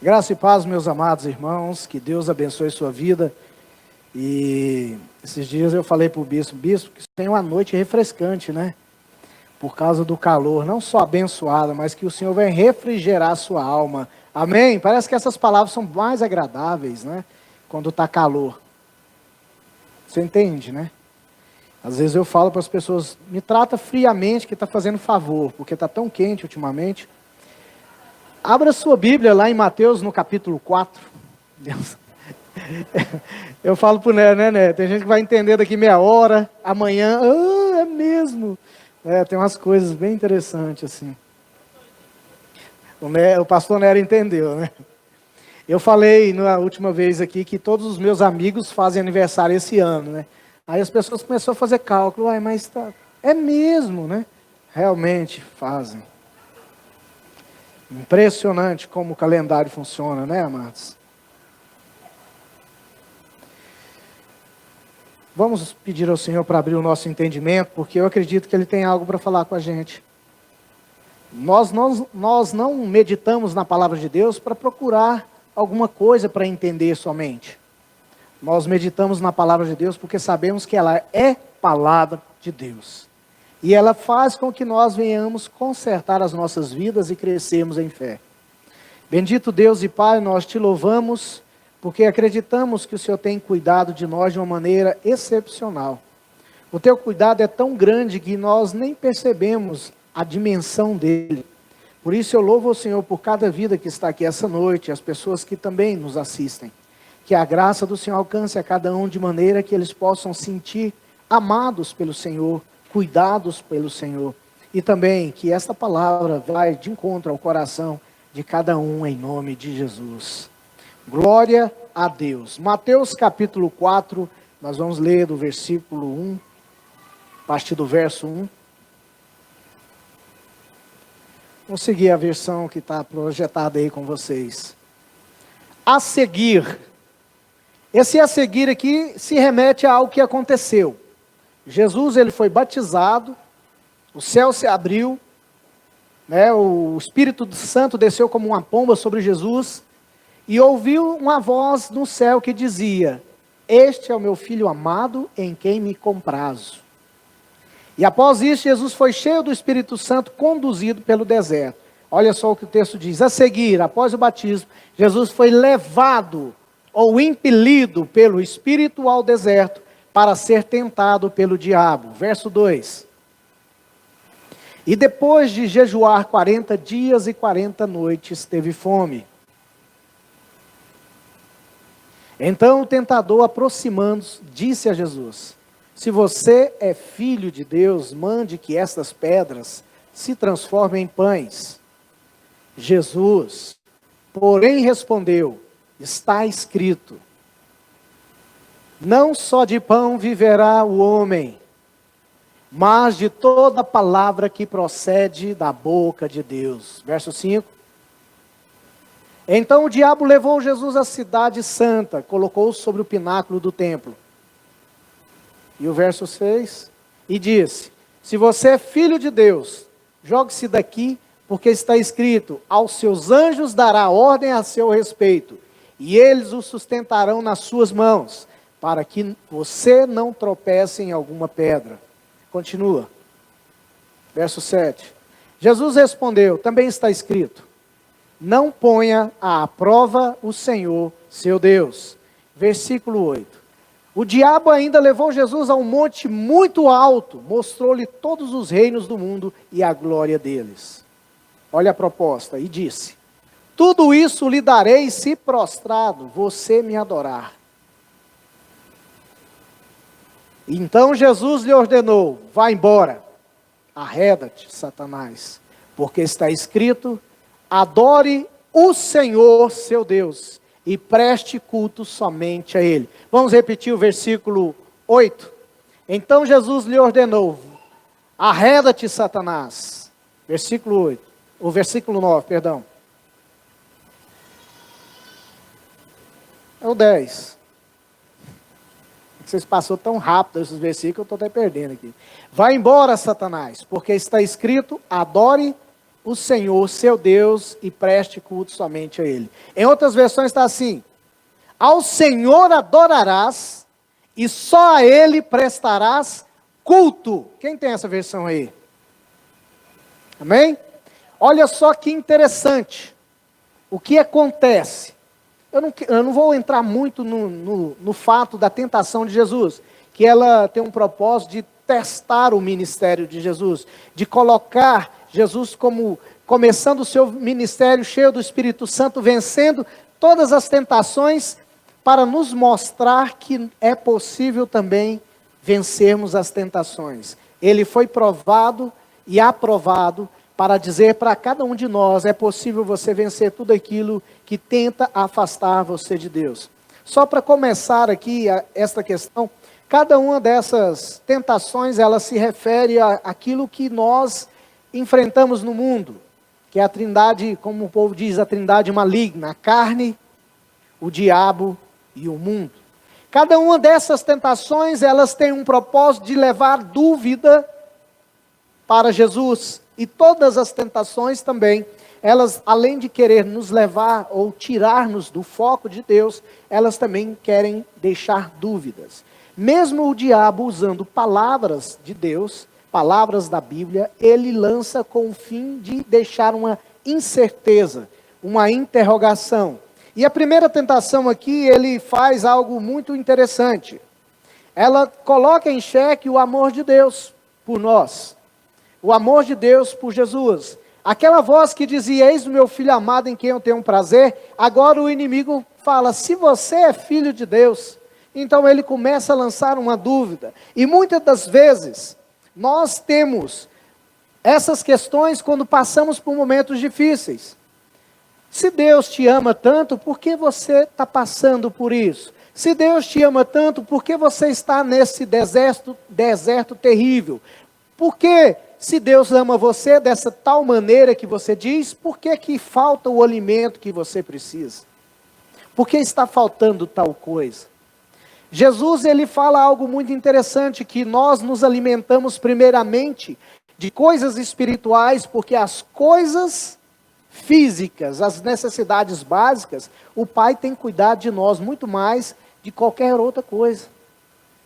Graça e paz, meus amados irmãos, que Deus abençoe sua vida. E esses dias eu falei para o bispo, que tem uma noite refrescante, né? Por causa do calor, não só abençoada, mas que o Senhor vai refrigerar a sua alma. Amém? Parece que essas palavras são mais agradáveis, né? Quando está calor. Você entende, né? Às vezes eu falo para as pessoas, me trata friamente que está fazendo favor, porque está tão quente ultimamente. Abra sua Bíblia lá em Mateus, no capítulo 4. Deus. Eu falo para o né? Tem gente que vai entender daqui meia hora, amanhã, é mesmo. Tem umas coisas bem interessantes assim. O pastor Nero entendeu, né? Eu falei na última vez aqui que todos os meus amigos fazem aniversário esse ano, né? Aí as pessoas começaram a fazer cálculo, mas tá... é mesmo, né? Realmente fazem. Impressionante como o calendário funciona, né, amados? Vamos pedir ao Senhor para abrir o nosso entendimento, porque eu acredito que Ele tem algo para falar com a gente. Nós não meditamos na palavra de Deus para procurar alguma coisa para entender somente. Nós meditamos na palavra de Deus porque sabemos que ela é palavra de Deus. E ela faz com que nós venhamos consertar as nossas vidas e crescermos em fé. Bendito Deus e Pai, nós te louvamos, porque acreditamos que o Senhor tem cuidado de nós de uma maneira excepcional. O teu cuidado é tão grande que nós nem percebemos a dimensão dele. Por isso eu louvo o Senhor por cada vida que está aqui essa noite, as pessoas que também nos assistem. Que a graça do Senhor alcance a cada um de maneira que eles possam sentir amados pelo Senhor, cuidados pelo Senhor, e também que esta palavra vai de encontro ao coração de cada um em nome de Jesus. Glória a Deus. Mateus capítulo 4, nós vamos ler do versículo 1, a partir do verso 1. Vamos seguir a versão que está projetada aí com vocês. A seguir. Esse a seguir aqui se remete a algo que aconteceu. Jesus, ele foi batizado, o céu se abriu, né, o Espírito Santo desceu como uma pomba sobre Jesus, e ouviu uma voz no céu que dizia: este é o meu filho amado, em quem me comprazo. E após isso, Jesus foi cheio do Espírito Santo, conduzido pelo deserto. Olha só o que o texto diz. A seguir, após o batismo, Jesus foi levado, ou impelido pelo Espírito ao deserto, para ser tentado pelo diabo. Verso 2. E depois de jejuar 40 dias e 40 noites, teve fome. Então o tentador, aproximando-se, disse a Jesus: se você é filho de Deus, mande que estas pedras se transformem em pães. Jesus, porém, respondeu: está escrito, não só de pão viverá o homem, mas de toda palavra que procede da boca de Deus. Verso 5. Então o diabo levou Jesus à cidade santa, colocou-o sobre o pináculo do templo. E o verso 6, e disse: se você é filho de Deus, jogue-se daqui, porque está escrito, aos seus anjos dará ordem a seu respeito, e eles o sustentarão nas suas mãos, para que você não tropece em alguma pedra. Continua. Verso 7. Jesus respondeu: também está escrito, não ponha à prova o Senhor, seu Deus. Versículo 8. O diabo ainda levou Jesus a um monte muito alto, mostrou-lhe todos os reinos do mundo e a glória deles. Olha a proposta, e disse: tudo isso lhe darei se prostrado você me adorar. Então Jesus lhe ordenou: vá embora, arreda-te, Satanás, porque está escrito, adore o Senhor seu Deus, e preste culto somente a Ele. Vamos repetir o versículo 8. Então Jesus lhe ordenou: arreda-te, Satanás. Versículo 8. O versículo 9, perdão. É o 10. Vocês passaram tão rápido esses versículos, eu estou até perdendo aqui. Vai embora, Satanás, porque está escrito, adore o Senhor, seu Deus, e preste culto somente a Ele. Em outras versões está assim: ao Senhor adorarás, e só a Ele prestarás culto. Quem tem essa versão aí? Amém? Olha só que interessante. O que acontece? Eu não vou entrar muito no fato da tentação de Jesus, que ela tem um propósito de testar o ministério de Jesus, de colocar Jesus como começando o seu ministério cheio do Espírito Santo, vencendo todas as tentações, para nos mostrar que é possível também vencermos as tentações. Ele foi provado e aprovado para dizer para cada um de nós: é possível você vencer tudo aquilo que tenta afastar você de Deus. Só para começar aqui esta questão, cada uma dessas tentações, ela se refere àquilo que nós enfrentamos no mundo, que é a trindade, como o povo diz, a trindade maligna: a carne, o diabo e o mundo. Cada uma dessas tentações, elas têm um propósito de levar dúvida para Jesus. E todas as tentações também, elas, além de querer nos levar ou tirar-nos do foco de Deus, elas também querem deixar dúvidas. Mesmo o diabo usando palavras de Deus, palavras da Bíblia, ele lança com o fim de deixar uma incerteza, uma interrogação. E a primeira tentação aqui, ele faz algo muito interessante. Ela coloca em xeque o amor de Deus por nós. O amor de Deus por Jesus. Aquela voz que dizia: eis o meu filho amado em quem eu tenho prazer. Agora o inimigo fala: se você é filho de Deus. Então ele começa a lançar uma dúvida. E muitas das vezes, nós temos essas questões quando passamos por momentos difíceis. Se Deus te ama tanto, por que você está passando por isso? Se Deus te ama tanto, por que você está nesse deserto terrível? Por que, se Deus ama você dessa tal maneira que você diz, por que que falta o alimento que você precisa? Por que está faltando tal coisa? Jesus, ele fala algo muito interessante, que nós nos alimentamos primeiramente de coisas espirituais, porque as coisas físicas, as necessidades básicas, o Pai tem cuidado de nós muito mais de qualquer outra coisa.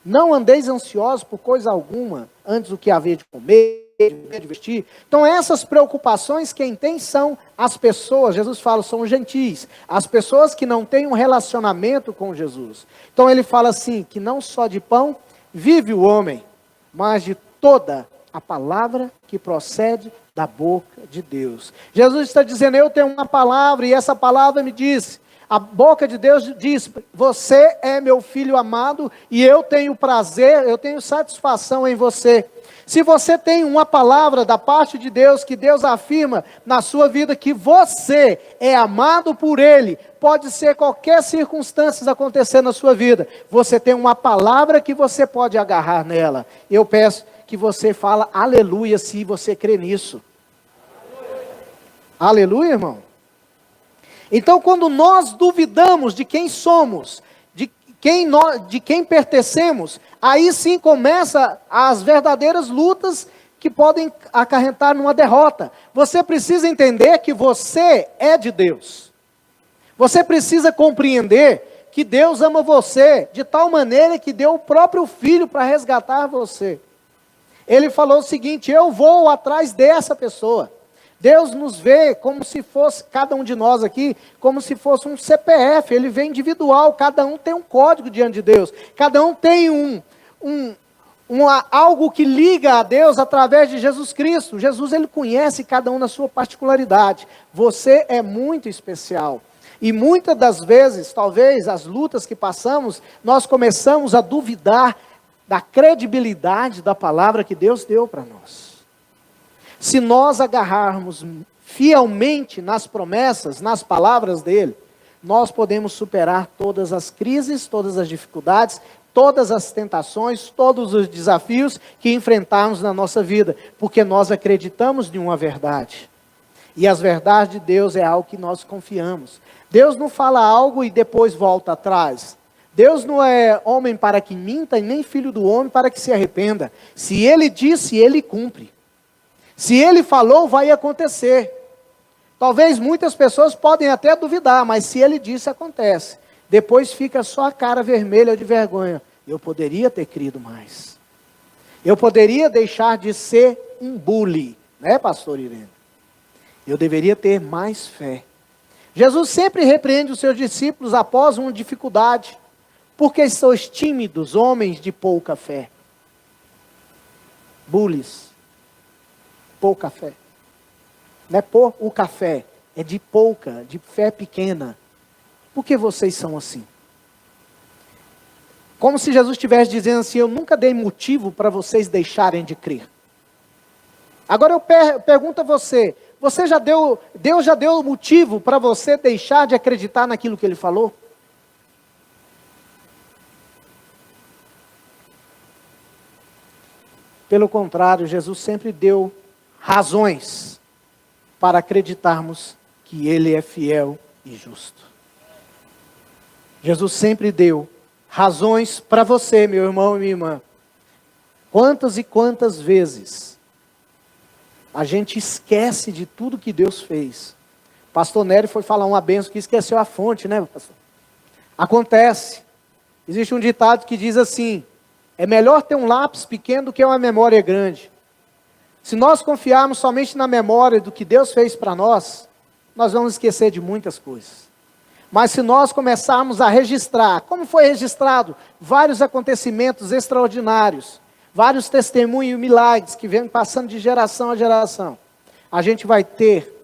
Não andeis ansiosos por coisa alguma, antes do que haver de comer, de vestir. Então essas preocupações quem tem são as pessoas, Jesus fala, são os gentis, as pessoas que não têm um relacionamento com Jesus. Então ele fala assim, que não só de pão vive o homem, mas de toda a palavra que procede da boca de Deus. Jesus está dizendo: eu tenho uma palavra e essa palavra me diz, a boca de Deus diz: você é meu filho amado e eu tenho prazer, eu tenho satisfação em você. Se você tem uma palavra da parte de Deus, que Deus afirma na sua vida que você é amado por Ele, pode ser qualquer circunstância acontecer na sua vida, você tem uma palavra que você pode agarrar nela. Eu peço que você fala aleluia se você crê nisso. Aleluia, irmão? Então, quando nós duvidamos de quem somos, de quem pertencemos, aí sim começa as verdadeiras lutas que podem acarretar numa derrota. Você precisa entender que você é de Deus. Você precisa compreender que Deus ama você de tal maneira que deu o próprio Filho para resgatar você. Ele falou o seguinte: eu vou atrás dessa pessoa. Deus nos vê como se fosse, cada um de nós aqui, como se fosse um CPF, ele vê individual, cada um tem um código diante de Deus, cada um tem algo que liga a Deus através de Jesus Cristo. Jesus, ele conhece cada um na sua particularidade. Você é muito especial. E muitas das vezes, talvez, as lutas que passamos, nós começamos a duvidar da credibilidade da palavra que Deus deu para nós. Se nós agarrarmos fielmente nas promessas, nas palavras dele, nós podemos superar todas as crises, todas as dificuldades, todas as tentações, todos os desafios que enfrentarmos na nossa vida, porque nós acreditamos em uma verdade. E as verdades de Deus é algo que nós confiamos. Deus não fala algo e depois volta atrás. Deus não é homem para que minta, e nem filho do homem para que se arrependa. Se ele disse, ele cumpre. Se ele falou, vai acontecer. Talvez muitas pessoas podem até duvidar, mas se ele disse, acontece. Depois fica só a cara vermelha de vergonha. Eu poderia ter crido mais. Eu poderia deixar de ser um bully, né, pastor Irene? Eu deveria ter mais fé. Jesus sempre repreende os seus discípulos após uma dificuldade, porque sois tímidos, homens de pouca fé. Bullies, pouca fé. Não é por o café, é de pouca, de fé pequena. Por que vocês são assim? Como se Jesus estivesse dizendo assim, eu nunca dei motivo para vocês deixarem de crer. Agora eu pergunto a você, Deus já deu motivo para você deixar de acreditar naquilo que Ele falou? Pelo contrário, Jesus sempre deu razões para acreditarmos que Ele é fiel e justo. Jesus sempre deu razões para você, meu irmão e minha irmã. Quantas e quantas vezes a gente esquece de tudo que Deus fez. Pastor Nery foi falar uma bênção que esqueceu a fonte, né, pastor? Acontece. Existe um ditado que diz assim, é melhor ter um lápis pequeno do que uma memória grande. Se nós confiarmos somente na memória do que Deus fez para nós, nós vamos esquecer de muitas coisas. Mas se nós começarmos a registrar, como foi registrado vários acontecimentos extraordinários, vários testemunhos e milagres que vêm passando de geração a geração, a gente vai ter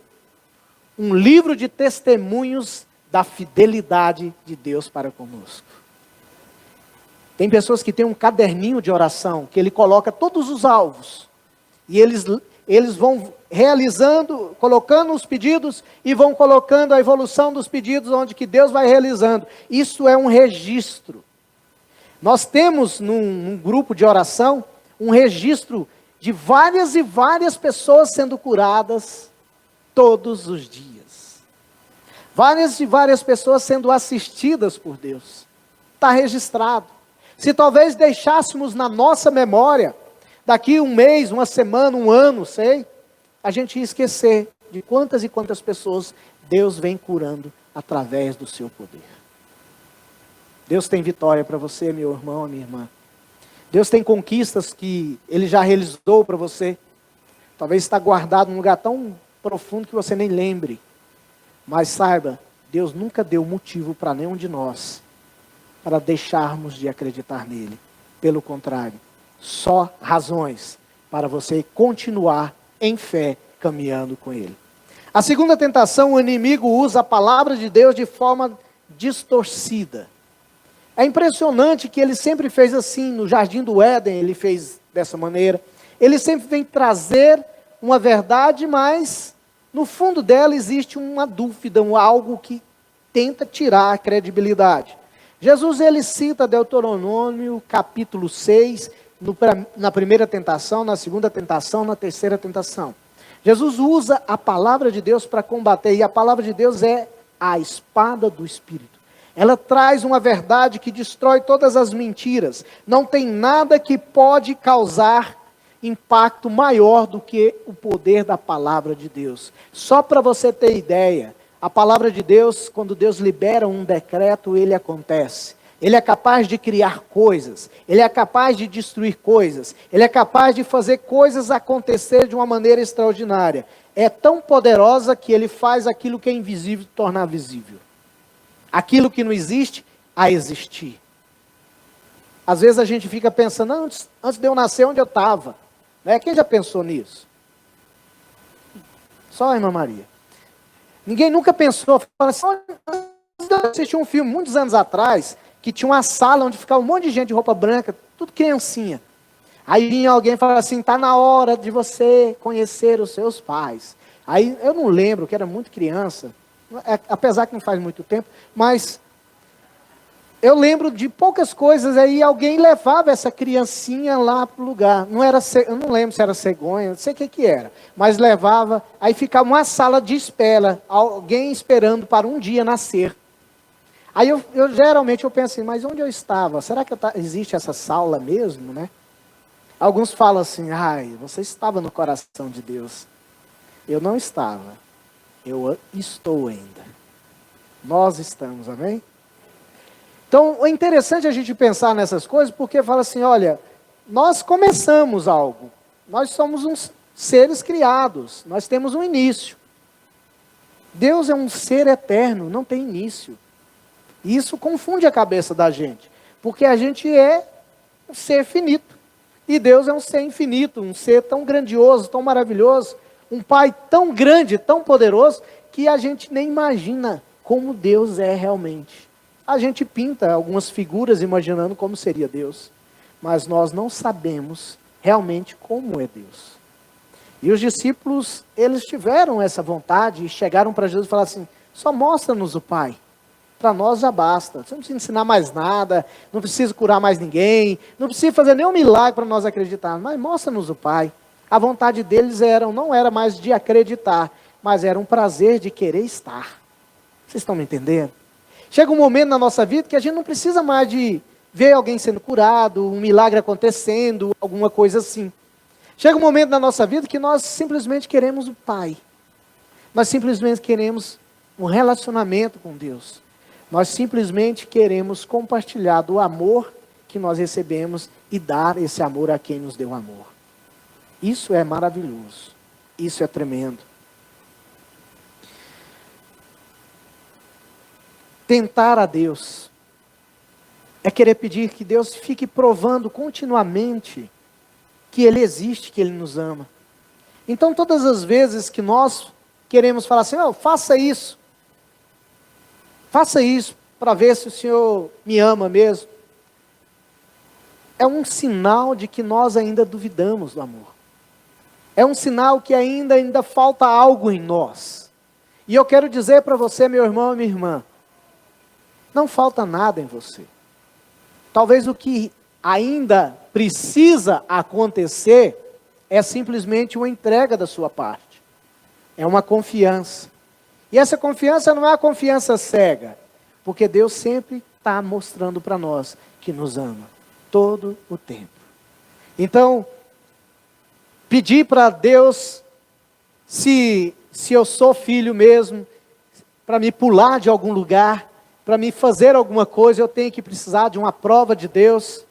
um livro de testemunhos da fidelidade de Deus para conosco. Tem pessoas que têm um caderninho de oração, que ele coloca todos os alvos, e eles vão realizando, colocando os pedidos, e vão colocando a evolução dos pedidos, onde que Deus vai realizando. Isso é um registro. Nós temos num grupo de oração, um registro de várias e várias pessoas sendo curadas todos os dias. Várias e várias pessoas sendo assistidas por Deus. Está registrado. Se talvez deixássemos na nossa memória, daqui um mês, uma semana, um ano, sei, a gente ia esquecer de quantas e quantas pessoas Deus vem curando através do seu poder. Deus tem vitória para você, meu irmão, minha irmã. Deus tem conquistas que Ele já realizou para você. Talvez está guardado num lugar tão profundo que você nem lembre. Mas saiba, Deus nunca deu motivo para nenhum de nós para deixarmos de acreditar nele. Pelo contrário, só razões para você continuar em fé caminhando com Ele. A segunda tentação, o inimigo usa a palavra de Deus de forma distorcida. É impressionante que ele sempre fez assim, no Jardim do Éden ele fez dessa maneira. Ele sempre vem trazer uma verdade, mas no fundo dela existe uma dúvida, algo que tenta tirar a credibilidade. Jesus ele cita Deuteronômio capítulo 6, na primeira tentação, na segunda tentação, na terceira tentação. Jesus usa a palavra de Deus para combater, e a palavra de Deus é a espada do Espírito. Ela traz uma verdade que destrói todas as mentiras. Não tem nada que pode causar impacto maior do que o poder da palavra de Deus. Só para você ter ideia, a palavra de Deus, quando Deus libera um decreto, ele acontece. Ele é capaz de criar coisas, ele é capaz de destruir coisas, ele é capaz de fazer coisas acontecer de uma maneira extraordinária. É tão poderosa que ele faz aquilo que é invisível tornar visível. Aquilo que não existe, a existir. Às vezes a gente fica pensando, antes de eu nascer, onde eu estava? Né? Quem já pensou nisso? Só a irmã Maria. Ninguém nunca pensou, fala assim, eu assisti um filme muitos anos atrás, que tinha uma sala onde ficava um monte de gente de roupa branca, tudo criancinha. Aí vinha alguém e falava assim, está na hora de você conhecer os seus pais. Aí eu não lembro, que era muito criança, apesar que não faz muito tempo, mas eu lembro de poucas coisas, aí alguém levava essa criancinha lá para o lugar. Eu não lembro se era cegonha, não sei o que era, mas levava, aí ficava uma sala de espera, alguém esperando para um dia nascer. Aí eu geralmente penso assim, mas onde eu estava? Será que existe essa sala mesmo, né? Alguns falam assim, você estava no coração de Deus. Eu não estava. Eu estou ainda. Nós estamos, amém? Então, é interessante a gente pensar nessas coisas, porque fala assim, olha, nós começamos algo. Nós somos uns seres criados, nós temos um início. Deus é um ser eterno, não tem início. E isso confunde a cabeça da gente, porque a gente é um ser finito. E Deus é um ser infinito, um ser tão grandioso, tão maravilhoso, um Pai tão grande, tão poderoso, que a gente nem imagina como Deus é realmente. A gente pinta algumas figuras imaginando como seria Deus, mas nós não sabemos realmente como é Deus. E os discípulos, eles tiveram essa vontade e chegaram para Jesus e falaram assim, só mostra-nos o Pai. Para nós já basta, você não precisa ensinar mais nada, não precisa curar mais ninguém, não precisa fazer nenhum milagre para nós acreditarmos, mas mostra-nos o Pai. A vontade deles não era mais de acreditar, mas era um prazer de querer estar. Vocês estão me entendendo? Chega um momento na nossa vida que a gente não precisa mais de ver alguém sendo curado, um milagre acontecendo, alguma coisa assim. Chega um momento na nossa vida que nós simplesmente queremos o Pai. Nós simplesmente queremos um relacionamento com Deus. Nós simplesmente queremos compartilhar do amor que nós recebemos e dar esse amor a quem nos deu amor. Isso é maravilhoso. Isso é tremendo. Tentar a Deus é querer pedir que Deus fique provando continuamente que Ele existe, que Ele nos ama. Então, todas as vezes que nós queremos falar assim, faça isso para ver se o Senhor me ama mesmo, é um sinal de que nós ainda duvidamos do amor. É um sinal que ainda falta algo em nós. E eu quero dizer para você, meu irmão e minha irmã, não falta nada em você. Talvez o que ainda precisa acontecer é simplesmente uma entrega da sua parte. É uma confiança. E essa confiança não é a confiança cega, porque Deus sempre está mostrando para nós que nos ama, todo o tempo. Então, pedir para Deus, se eu sou filho mesmo, para me pular de algum lugar, para me fazer alguma coisa, eu tenho que precisar de uma prova de Deus.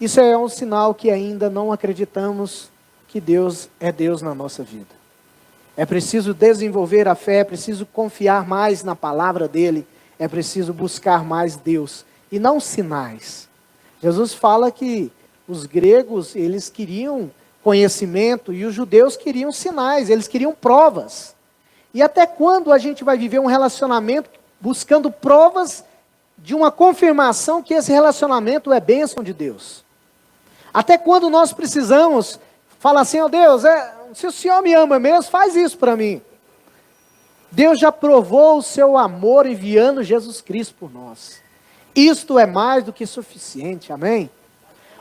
Isso é um sinal que ainda não acreditamos que Deus é Deus na nossa vida. É preciso desenvolver a fé, é preciso confiar mais na palavra dEle, é preciso buscar mais Deus, e não sinais. Jesus fala que os gregos, eles queriam conhecimento, e os judeus queriam sinais, eles queriam provas. E até quando a gente vai viver um relacionamento buscando provas de uma confirmação que esse relacionamento é bênção de Deus? Até quando nós precisamos falar assim, Deus, se o Senhor me ama mesmo, faz isso para mim. Deus já provou o seu amor enviando Jesus Cristo por nós. Isto é mais do que suficiente, amém?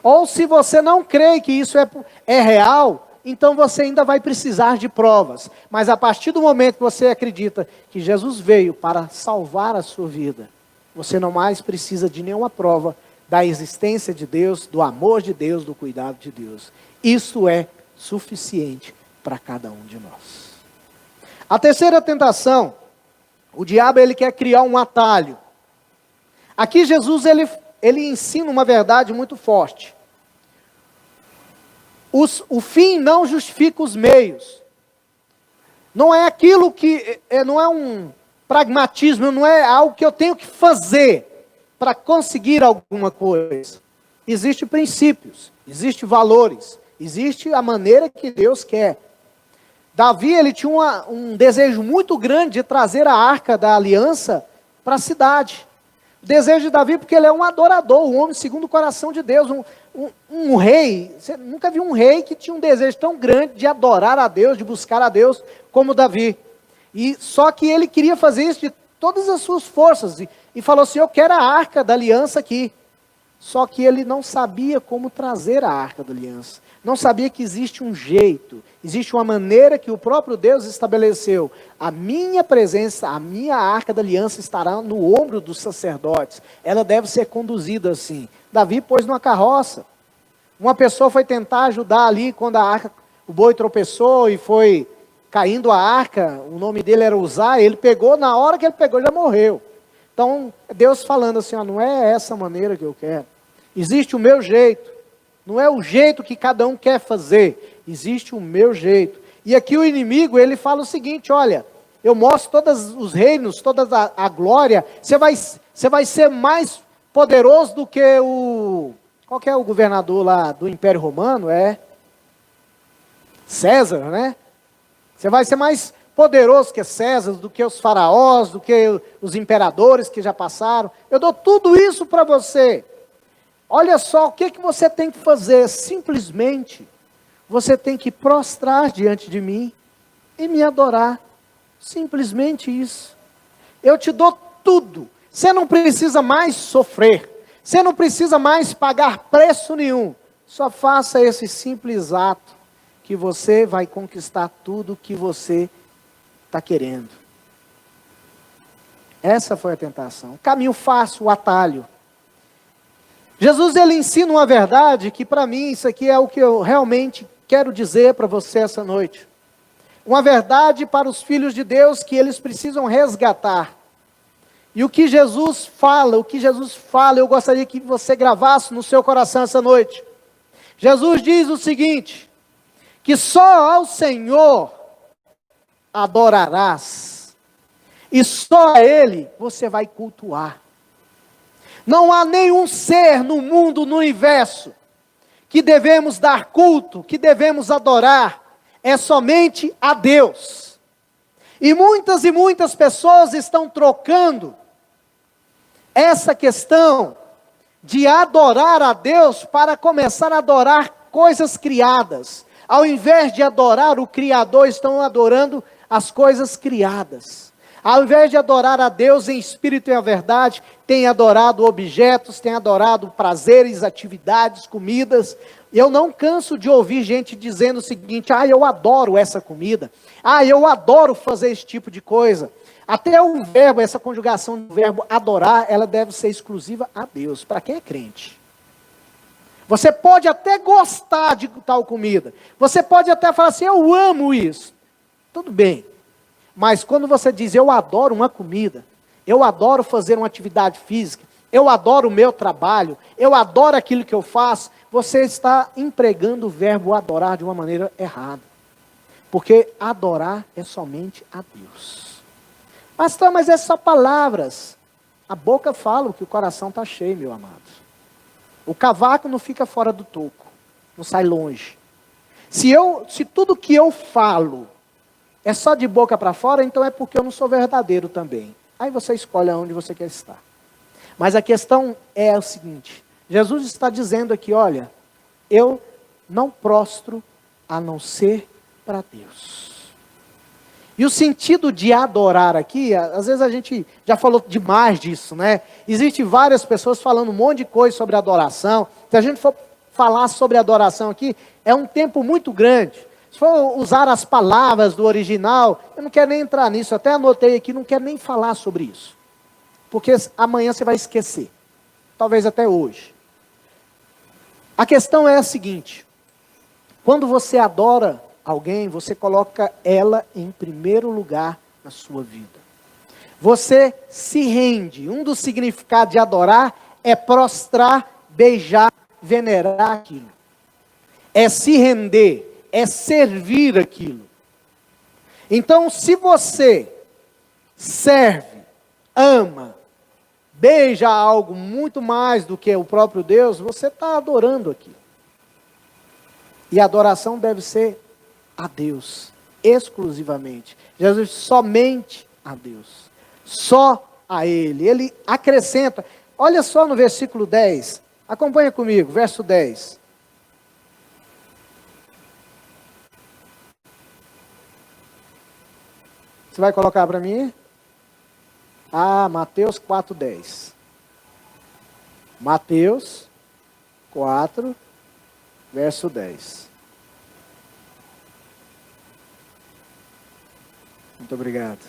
Ou se você não crê que isso é real, então você ainda vai precisar de provas. Mas a partir do momento que você acredita que Jesus veio para salvar a sua vida, você não mais precisa de nenhuma prova da existência de Deus, do amor de Deus, do cuidado de Deus. Isso é suficiente para cada um de nós. A terceira tentação, o diabo ele quer criar um atalho. Aqui Jesus ele ensina uma verdade muito forte. O fim não justifica os meios. Não é aquilo que, não é um pragmatismo, não é algo que eu tenho que fazer para conseguir alguma coisa. Existem princípios, existem valores, existe a maneira que Deus quer. Davi, ele tinha um desejo muito grande de trazer a arca da aliança para a cidade. O desejo de Davi, porque ele é um adorador, um homem segundo o coração de Deus, um rei. Você nunca viu um rei que tinha um desejo tão grande de adorar a Deus, de buscar a Deus, como Davi. E só que ele queria fazer isso de todas as suas forças, e falou assim, eu quero a arca da aliança aqui. Só que ele não sabia como trazer a arca da aliança. Não sabia que existe um jeito, existe uma maneira que o próprio Deus estabeleceu. A minha presença, a minha arca da aliança estará no ombro dos sacerdotes. Ela deve ser conduzida assim. Davi pôs numa carroça. Uma pessoa foi tentar ajudar ali quando o boi tropeçou e foi caindo a arca, o nome dele era Uzá, ele pegou, na hora que ele pegou, já morreu. Então, Deus falando assim, ó, não é essa maneira que eu quero. Existe o meu jeito. Não é o jeito que cada um quer fazer. Existe o meu jeito. E aqui o inimigo, ele fala o seguinte, olha, eu mostro todos os reinos, toda a glória, você vai ser mais poderoso do que qual que é o governador lá do Império Romano? É César, né? Você vai ser mais poderoso que César, do que os faraós, do que os imperadores que já passaram. Eu dou tudo isso para você. Olha só, o que você tem que fazer? Simplesmente, você tem que prostrar diante de mim e me adorar. Simplesmente isso. Eu te dou tudo. Você não precisa mais sofrer. Você não precisa mais pagar preço nenhum. Só faça esse simples ato que você vai conquistar tudo que você está querendo. Essa foi a tentação. O caminho fácil, o atalho. Jesus, ele ensina uma verdade que para mim, isso aqui é o que eu realmente quero dizer para você essa noite. Uma verdade para os filhos de Deus que eles precisam resgatar. E o que Jesus fala, eu gostaria que você gravasse no seu coração essa noite. Jesus diz o seguinte, que só ao Senhor adorarás, e só a Ele você vai cultuar. Não há nenhum ser no mundo, no universo, que devemos dar culto, que devemos adorar, é somente a Deus. E muitas pessoas estão trocando essa questão de adorar a Deus para começar a adorar coisas criadas. Ao invés de adorar o Criador, estão adorando as coisas criadas. Ao invés de adorar a Deus em espírito e a verdade, tem adorado objetos, tem adorado prazeres, atividades, comidas. Eu não canso de ouvir gente dizendo o seguinte, eu adoro essa comida. Eu adoro fazer esse tipo de coisa. Até o verbo, essa conjugação do verbo adorar, ela deve ser exclusiva a Deus, para quem é crente. Você pode até gostar de tal comida. Você pode até falar assim, eu amo isso. Tudo bem. Mas quando você diz, eu adoro uma comida, eu adoro fazer uma atividade física, eu adoro o meu trabalho, eu adoro aquilo que eu faço, você está empregando o verbo adorar de uma maneira errada. Porque adorar é somente a Deus. Pastor, mas é só palavras. A boca fala o que o coração está cheio, meu amado. O cavaco não fica fora do toco, não sai longe. Se tudo que eu falo é só de boca para fora, então é porque eu não sou verdadeiro também. Aí você escolhe aonde você quer estar. Mas a questão é o seguinte, Jesus está dizendo aqui, olha, eu não prostro a não ser para Deus. E o sentido de adorar aqui, às vezes a gente já falou demais disso, né? Existem várias pessoas falando um monte de coisa sobre adoração. Se a gente for falar sobre adoração aqui, é um tempo muito grande. Se for usar as palavras do original, eu não quero nem entrar nisso, até anotei aqui, não quero nem falar sobre isso. Porque amanhã você vai esquecer. Talvez até hoje. A questão é a seguinte, quando você adora alguém, você coloca ela em primeiro lugar na sua vida. Você se rende. Um dos significados de adorar é prostrar, beijar, venerar aquilo. É se render, é servir aquilo. Então, se você serve, ama, beija algo muito mais do que o próprio Deus, você está adorando aquilo. E a adoração deve ser a Deus, exclusivamente. Jesus, somente a Deus. Só a Ele. Ele acrescenta. Olha só no versículo 10. Acompanha comigo, verso 10. Você vai colocar para mim? Mateus 4:10. Mateus 4, verso 10. Muito obrigado.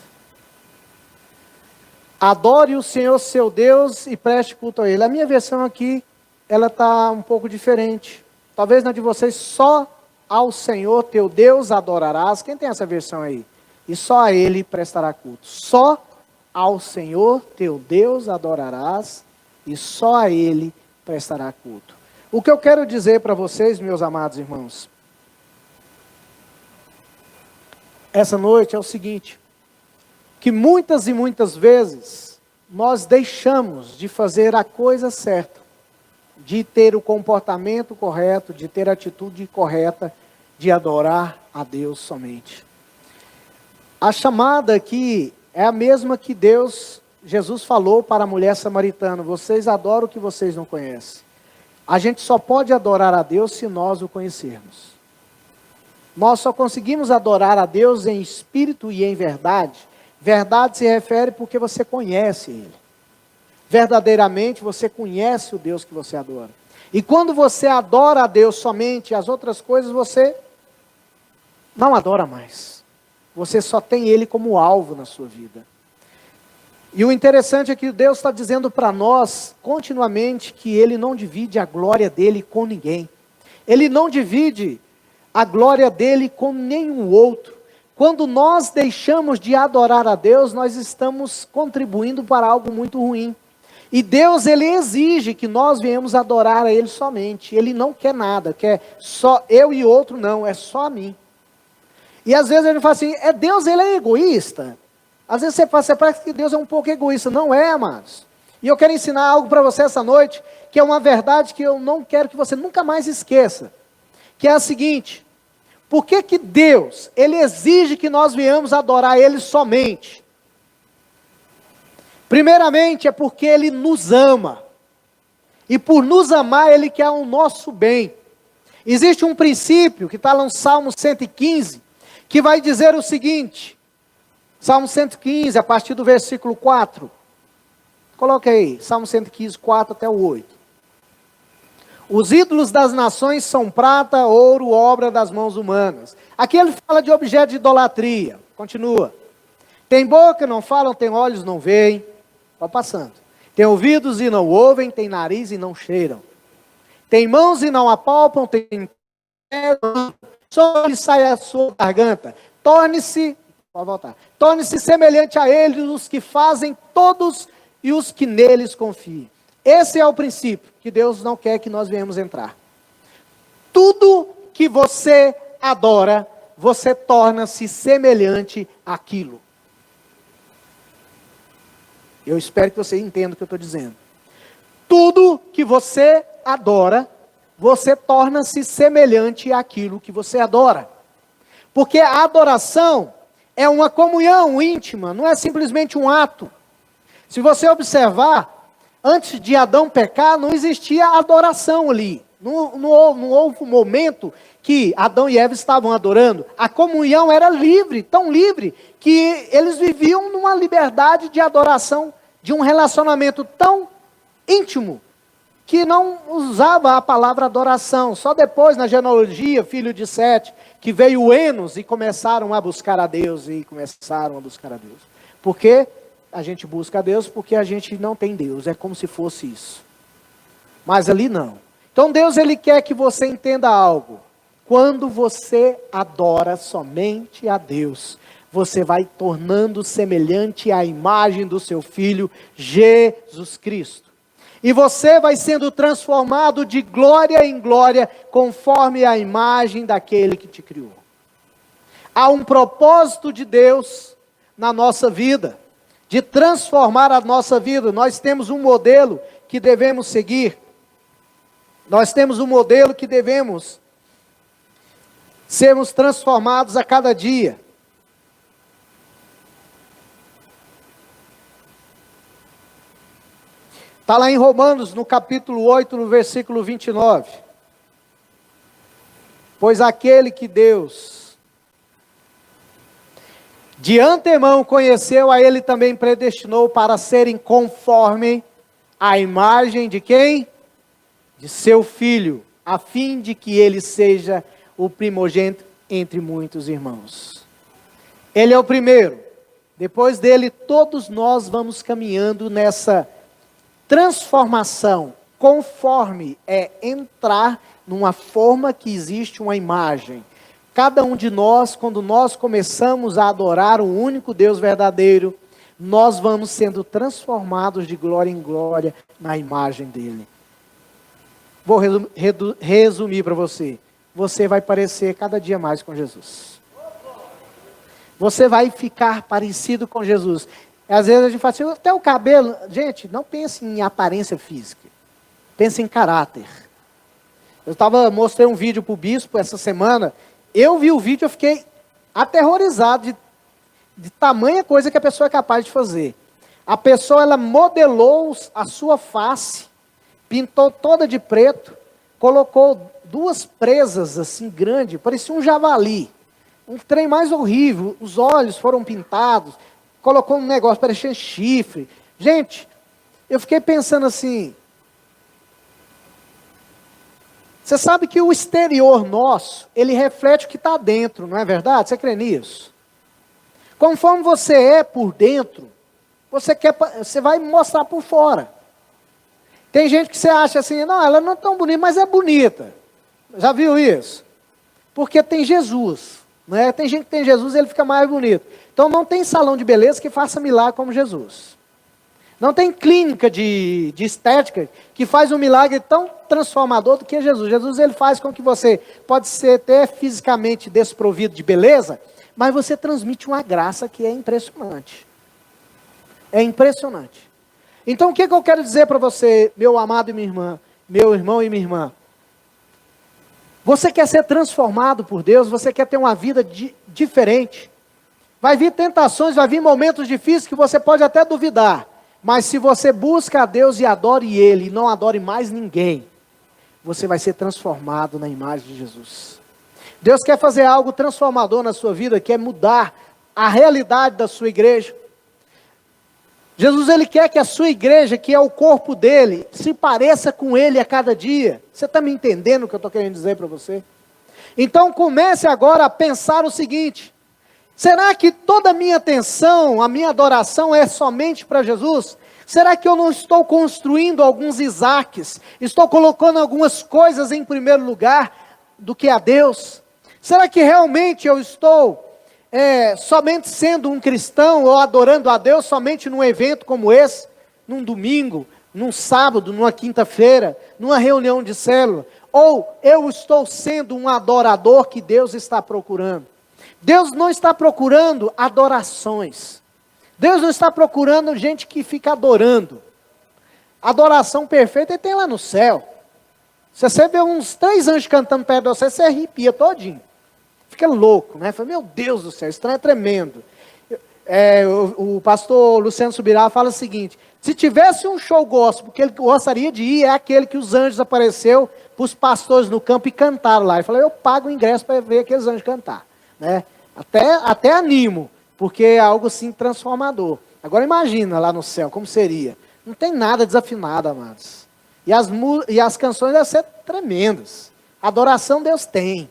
Adore o Senhor seu Deus e preste culto a Ele. A minha versão aqui, ela está um pouco diferente. Talvez na de vocês só ao Senhor teu Deus adorarás. Quem tem essa versão aí? E só a Ele prestará culto. Só ao Senhor teu Deus adorarás, e só a Ele prestará culto. O que eu quero dizer para vocês, meus amados irmãos, essa noite é o seguinte, que muitas e muitas vezes nós deixamos de fazer a coisa certa, de ter o comportamento correto, de ter a atitude correta, de adorar a Deus somente. A chamada aqui é a mesma que Jesus falou para a mulher samaritana: vocês adoram o que vocês não conhecem. A gente só pode adorar a Deus se nós o conhecermos. Nós só conseguimos adorar a Deus em espírito e em verdade. Verdade se refere porque você conhece Ele. Verdadeiramente você conhece o Deus que você adora. E quando você adora a Deus somente, as outras coisas você não adora mais. Você só tem Ele como alvo na sua vida. E o interessante é que Deus está dizendo para nós continuamente que Ele não divide a glória dEle com ninguém. Ele não divide a glória dEle com nenhum outro. Quando nós deixamos de adorar a Deus, nós estamos contribuindo para algo muito ruim. E Deus, Ele exige que nós venhamos adorar a Ele somente. Ele não quer nada, quer só eu e outro, não, é só a mim. E às vezes ele fala assim, Deus, Ele é egoísta? Às vezes você parece que Deus é um pouco egoísta. Não é, amados. E eu quero ensinar algo para você essa noite, que é uma verdade que eu não quero que você nunca mais esqueça. Que é a seguinte: por que que Deus, Ele exige que nós venhamos adorar Ele somente? Primeiramente é porque Ele nos ama. E por nos amar, Ele quer o nosso bem. Existe um princípio que está lá no Salmo 115, que vai dizer o seguinte, Salmo 115, a partir do versículo 4. Coloque aí, Salmo 115, 4 até o 8. Os ídolos das nações são prata, ouro, obra das mãos humanas. Aqui ele fala de objeto de idolatria. Continua. Tem boca, não falam, tem olhos, não veem. Vai passando. Tem ouvidos e não ouvem, tem nariz e não cheiram. Tem mãos e não apalpam, tem pé, só lhe sai a sua garganta. Torne-se semelhante a eles os que fazem todos e os que neles confiam. Esse é o princípio que Deus não quer que nós venhamos entrar. Tudo que você adora, você torna-se semelhante àquilo. Eu espero que você entenda o que eu estou dizendo. Tudo que você adora, você torna-se semelhante àquilo que você adora. Porque a adoração é uma comunhão íntima, não é simplesmente um ato. Se você observar, antes de Adão pecar, não existia adoração ali. Não houve um momento que Adão e Eva estavam adorando. A comunhão era livre, tão livre, que eles viviam numa liberdade de adoração, de um relacionamento tão íntimo, que não usava a palavra adoração. Só depois, na genealogia, filho de Sete, que veio Enos e começaram a buscar a Deus. Por que a gente busca a Deus? Porque a gente não tem Deus, é como se fosse isso. Mas ali não. Então Deus, Ele quer que você entenda algo. Quando você adora somente a Deus, você vai tornando semelhante à imagem do seu Filho, Jesus Cristo. E você vai sendo transformado de glória em glória, conforme a imagem daquele que te criou. Há um propósito de Deus na nossa vida, de transformar a nossa vida. Nós temos um modelo que devemos seguir. Nós temos um modelo que devemos sermos transformados a cada dia. Está lá em Romanos, no capítulo 8, no versículo 29. Pois aquele que Deus de antemão conheceu, a Ele também predestinou para serem conforme a imagem de quem? De seu Filho, a fim de que Ele seja o primogênito entre muitos irmãos. Ele é o primeiro. Depois dele, todos nós vamos caminhando nessa transformação conforme é entrar numa forma que existe uma imagem. Cada um de nós, quando nós começamos a adorar o único Deus verdadeiro, nós vamos sendo transformados de glória em glória na imagem dele. Vou resumir para você. Você vai parecer cada dia mais com Jesus. Você vai ficar parecido com Jesus. Às vezes a gente fala assim, até o cabelo. Gente, não pense em aparência física. Pense em caráter. Mostrei um vídeo para o bispo essa semana. Eu vi o vídeo e fiquei aterrorizado de tamanha coisa que a pessoa é capaz de fazer. A pessoa, ela modelou a sua face, pintou toda de preto, colocou 2 presas assim grandes, parecia um javali. Um trem mais horrível, os olhos foram pintados, colocou um negócio, parecia chifre. Gente, eu fiquei pensando assim, você sabe que o exterior nosso, ele reflete o que está dentro, não é verdade? Você crê nisso? Conforme você é por dentro, você vai mostrar por fora. Tem gente que você acha assim, não, ela não é tão bonita, mas é bonita. Já viu isso? Porque tem Jesus. Né? Tem gente que tem Jesus e ele fica mais bonito. Então não tem salão de beleza que faça milagre como Jesus. Não tem clínica de estética que faz um milagre tão transformador do que Jesus. Jesus, ele faz com que você pode ser até fisicamente desprovido de beleza, mas você transmite uma graça que é impressionante. É impressionante. Então o que eu quero dizer para você, meu amado e minha irmã, meu irmão e minha irmã? Você quer ser transformado por Deus, você quer ter uma vida diferente. Vai vir tentações, vai vir momentos difíceis que você pode até duvidar. Mas se você busca a Deus e adore Ele, e não adore mais ninguém, você vai ser transformado na imagem de Jesus. Deus quer fazer algo transformador na sua vida, quer mudar a realidade da sua igreja. Jesus, ele quer que a sua igreja, que é o corpo dele, se pareça com ele a cada dia. Você está me entendendo o que eu estou querendo dizer para você? Então comece agora a pensar o seguinte: será que toda a minha atenção, a minha adoração é somente para Jesus? Será que eu não estou construindo alguns Isaques? Estou colocando algumas coisas em primeiro lugar do que a Deus? Será que realmente eu estou somente sendo um cristão ou adorando a Deus somente num evento como esse? Num domingo, num sábado, numa quinta-feira, numa reunião de célula? Ou eu estou sendo um adorador que Deus está procurando? Deus não está procurando adorações. Deus não está procurando gente que fica adorando. Adoração perfeita ele tem lá no céu. Se você vê uns 3 anjos cantando perto de você, você arrepia todinho. Fica louco, né? Fala, meu Deus do céu, isso é tremendo. O pastor Luciano Subirá fala o seguinte: se tivesse um show gospel que ele gostaria de ir, é aquele que os anjos apareceu para os pastores no campo e cantaram lá. Ele falou, eu pago o ingresso para ver aqueles anjos cantar. Né? Até animo, porque é algo assim transformador. Agora imagina lá no céu, como seria. Não tem nada desafinado, amados. E as canções devem ser tremendas. Adoração Deus tem.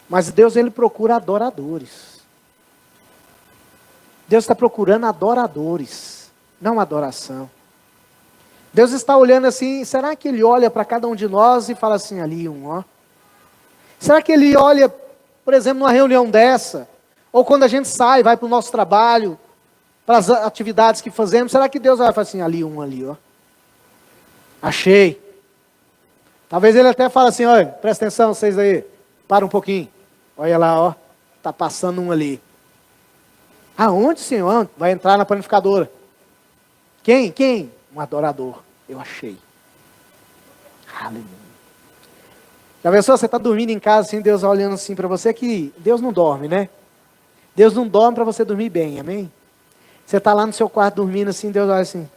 Mas Deus, ele procura adoradores. Deus está procurando adoradores, não adoração. Deus está olhando assim, será que ele olha para cada um de nós e fala assim, ali um, ó. Será que ele olha, por exemplo, numa reunião dessa, ou quando a gente sai, vai para o nosso trabalho, para as atividades que fazemos, será que Deus vai falar assim, ali um, ali, ó. Achei. Talvez ele até fale assim, olha, presta atenção vocês aí, para um pouquinho. Olha lá, ó, está passando um ali. Aonde, Senhor? Vai entrar na panificadora. Quem? Um adorador. Eu achei. Aleluia. Já pensou, você está dormindo em casa, assim, Deus olhando assim para você, que Deus não dorme, né? Deus não dorme para você dormir bem, amém? Você está lá no seu quarto dormindo assim, Deus olha assim,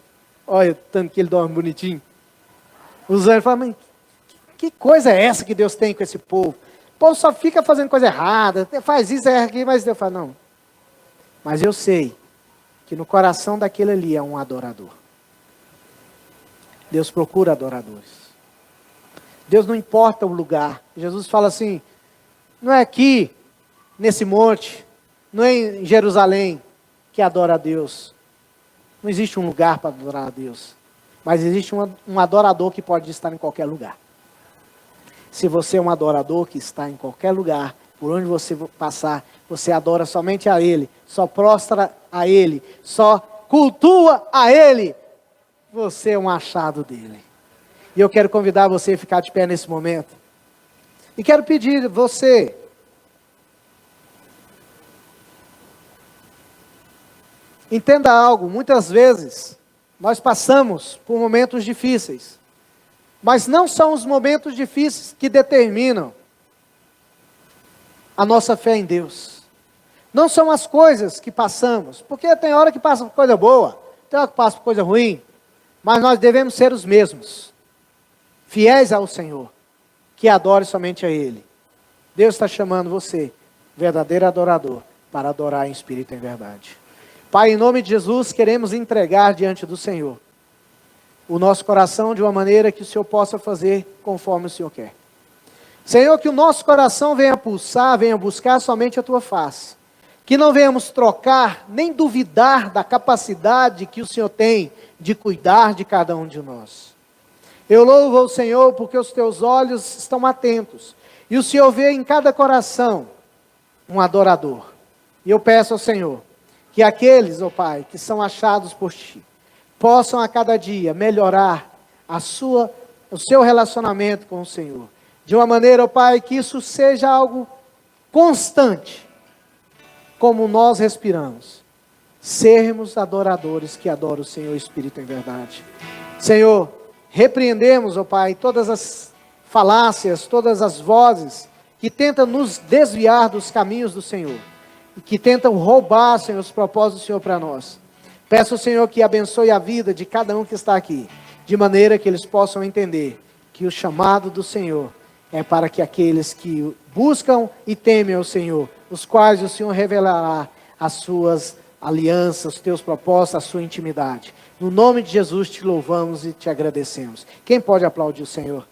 olha, tanto que ele dorme bonitinho. Os anjos falam, mas que coisa é essa que Deus tem com esse povo? O povo só fica fazendo coisa errada, faz isso, aqui, mas Deus fala, não. Mas eu sei que no coração daquele ali é um adorador. Deus procura adoradores. Deus não importa o lugar. Jesus fala assim, não é aqui, nesse monte, não é em Jerusalém que adora a Deus. Não existe um lugar para adorar a Deus. Mas existe um adorador que pode estar em qualquer lugar. Se você é um adorador que está em qualquer lugar, por onde você passar, você adora somente a Ele, só prostra a Ele, só cultua a Ele, você é um achado dele. E eu quero convidar você a ficar de pé nesse momento. E quero pedir a você, entenda algo, muitas vezes nós passamos por momentos difíceis, mas não são os momentos difíceis que determinam a nossa fé em Deus. Não são as coisas que passamos, porque tem hora que passa por coisa boa, tem hora que passa por coisa ruim, mas nós devemos ser os mesmos, fiéis ao Senhor, que adore somente a Ele. Deus está chamando você, verdadeiro adorador, para adorar em espírito e em verdade. Pai, em nome de Jesus, queremos entregar diante do Senhor o nosso coração de uma maneira que o Senhor possa fazer conforme o Senhor quer. Senhor, que o nosso coração venha pulsar, venha buscar somente a Tua face. Que não venhamos trocar, nem duvidar da capacidade que o Senhor tem de cuidar de cada um de nós. Eu louvo ao Senhor porque os Teus olhos estão atentos. E o Senhor vê em cada coração um adorador. E eu peço ao Senhor que aqueles, ó Pai, que são achados por Ti, possam a cada dia melhorar o seu relacionamento com o Senhor. De uma maneira, ó Pai, que isso seja algo constante, como nós respiramos. Sermos adoradores que adoram o Senhor Espírito em verdade. Senhor, repreendemos, ó Pai, todas as falácias, todas as vozes que tentam nos desviar dos caminhos do Senhor. E que tentam roubar, Senhor, os propósitos do Senhor para nós. Peço ao Senhor que abençoe a vida de cada um que está aqui, de maneira que eles possam entender que o chamado do Senhor é para que aqueles que buscam e temem ao Senhor, os quais o Senhor revelará as suas alianças, os teus propósitos, a sua intimidade. No nome de Jesus te louvamos e te agradecemos. Quem pode aplaudir o Senhor?